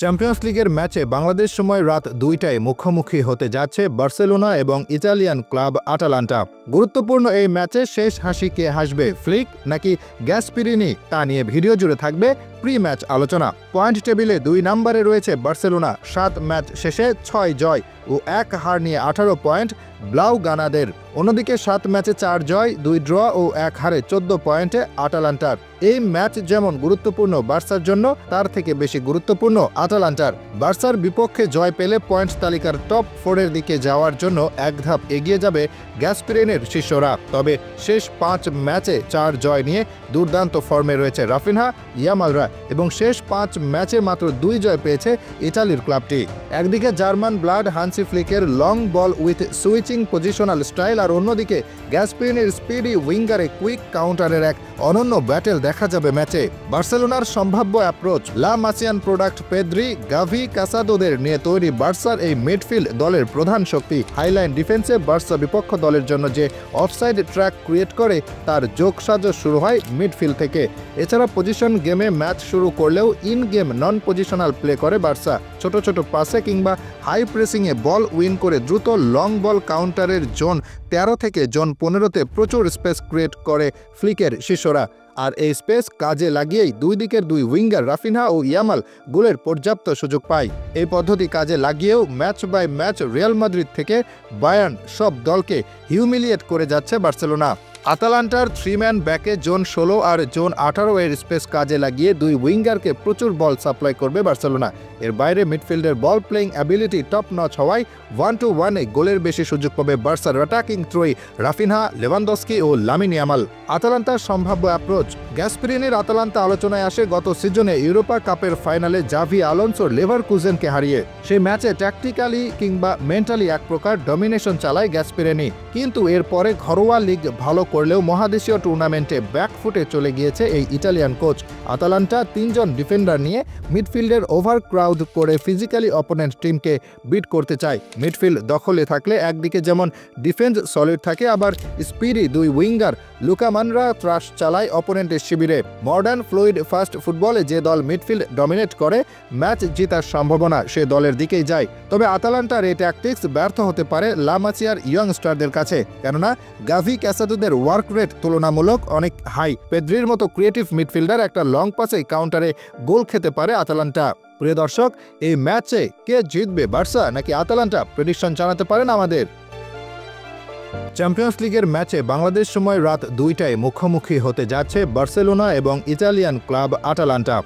Champions লিগের ম্যাচে বাংলাদেশ সময় রাত ২টায় মুখোমুখি হতে যাচ্ছে বার্সেলোনা এবং ইতালিয়ান ক্লাব আটালান্টা। গুরুত্বপূর্ণ এই ম্যাচে শেষ হাসি কে হাসবে, ফ্লিক নাকি গ্যাসপিরিনি, তা নিয়ে ভিডিও জুড়ে থাকবে প্রি ম্যাচ আলোচনা। পয়েন্ট টেবিলে ২ নম্বরে রয়েছে বার্সেলোনা, ৭ ম্যাচ শেষে ৬ জয় ও ১ হার নিয়ে ১৮ পয়েন্ট ব্লাউগানাদের। অন্যদিকে ৭ ম্যাচে ৪ জয়, ২ ড্র ও ১ হারে ১৪ পয়েন্টে আটালান্টার। এই ম্যাচ যেমন গুরুত্বপূর্ণ বার্সার জন্য, তার থেকে বেশি গুরুত্বপূর্ণ আটালান্টার। বার্সার বিপক্ষে জয় পেলে পয়েন্ট তালিকার টপ 4-এর দিকে যাওয়ার জন্য এক ধাপ এগিয়ে যাবে গ্যাসপিরিনির শিষ্যরা। তবে শেষ ৫ ম্যাচে ৪ জয় নিয়ে দুর্দান্ত ফর্মে রয়েছে রাফিনহা, ইয়ামালরা এবং শেষ ৫ ম্যাচে মাত্র ২ জয় পেয়েছে ইতালির ক্লাবটি। একদিকে জার্মান ব্লাড হান্সি ফ্লিকের long ball with switching positional style, আর অন্যদিকে গ্যাসপিরিনির স্পিডি উইঙ্গারে কুইক কাউন্টারের এক অনন্য ব্যাটেল দেখা যাবে ম্যাচে। বার্সেলোনার সম্ভাব্য অ্যাপ্রোচ, লা মাসিয়ান প্রোডাক্ট পেদ্রি, গাভি, কাসাদোদের নিয়ে তৈরি বার্সার এই মিডফিল্ড দলের প্রধান শক্তি। হাইলাইন ডিফেন্সে বার্সা বিপক্ষ দলের জন্য যে অফসাইড ট্র্যাক ক্রিয়েট করে, তার যোগসাজ শুরু হয় মিডফিল্ড থেকে। এছাড়া পজিশন গেমে ম্যাচ শুরু করলেও in game non positional play করে বার্সা। ছোট ছোট পাসে কিংবা হাই প্রেসিংয়ে বল উইন করে দ্রুত লং বল কাউন্টারের জোন ১৩ থেকে জোন ১৫-তে প্রচুর স্পেস ক্রিয়েট করে ফ্লিকের শিষ্যরা। আর এই স্পেস কাজে লাগিয়েই দুই দিকের ২ উইঙ্গার রাফিনহা ও ইয়ামাল গোলের পর্যাপ্ত সুযোগ পায়। এই পদ্ধতি কাজে লাগিয়েও match by match Real Madrid থেকে বায়ার্ন সব দলকে হিউমিলিয়েট করে যাচ্ছে বার্সেলোনা। আটালান্টার 3-ম্যান ব্যাকে জোন ১৬ আর জোন ১৮ এর স্পেস কাজে লাগিয়ে ২ উইঙ্গারকে প্রচুর বল সাপ্লাই করবে বার্সেলোনা। এর বাইরে মিডফিল্ডের ball playing ability top notch হওয়ায় 1-to-1-এ গোলের বেশি সুযোগ পাবে বার্সার অ্যাটাকিং ত্রয়ী রাফিনহা, লেভানদস্কি ও লামিন ইয়ামাল। আটালান্টার সম্ভাব্য অ্যাপ্রোচ, গ্যাসপিরিনির আটালান্টা আলোচনায় আসে গত সিজনে ইউরোপা কাপের ফাইনালে জাভি আলোনসোর লেভারকুজেনকে হারিয়ে। সেই ম্যাচে ট্যাকটিক্যালি কিংবা মেন্টালি এক প্রকার ডমিনেশন চালায় গ্যাসপিরিনি, কিন্তু এরপরে ঘরোয়া লিগ ভালো করলেও মহাদেশীয় টুর্নামেন্টে ব্যাকফুটে চলে গিয়েছে এই ইটালিয়ান কোচ। আটালান্টা ৩ জন ডিফেন্ডার নিয়ে মিডফিল্ডের ওভার ক্রাউড করে ফিজিক্যালি অপোনেন্ট টিমকে বিট করতে চায়। মিডফিল্ড দখলে থাকলে একদিকে যেমন ডিফেন্স সলিড থাকে, আবার স্পিডি ২ উইঙ্গার লুকামানরা ত্রাস চালায় অপোনেন্টের শিবিরে। মডার্ন ফ্লুইড ফাস্ট ফুটবলে যে দল মিডফিল্ড ডমিনেট করে, ম্যাচ জেতার সম্ভাবনা সে দলের দিকেই যায়। তবে আটালান্টার এই ট্যাকটিক্স ব্যর্থ হতে পারে লা মাসিয়ার ইয়ংস্টারদের কাছে, কেননা গাভি, ক্যাসাদোদের ওয়ার্ক রেট তুলনামূলক অনেক হাই। পেদ্রির মতো ক্রিয়েটিভ মিডফিল্ডার একটা লং পাসে কাউন্টারে গোল খেতে পারে আটালান্টা। প্রিয় দর্শক, এই ম্যাচে কে জিতবে, বার্সা নাকি আটালান্টা? প্রেডিকশন জানাতে পারেন আমাদের। চ্যাম্পিয়ন্স লিগের ম্যাচে বাংলাদেশ সময় রাত ২টায় মুখোমুখি হতে যাচ্ছে বার্সেলোনা এবং ইতালিয়ান ক্লাব আটালান্টা।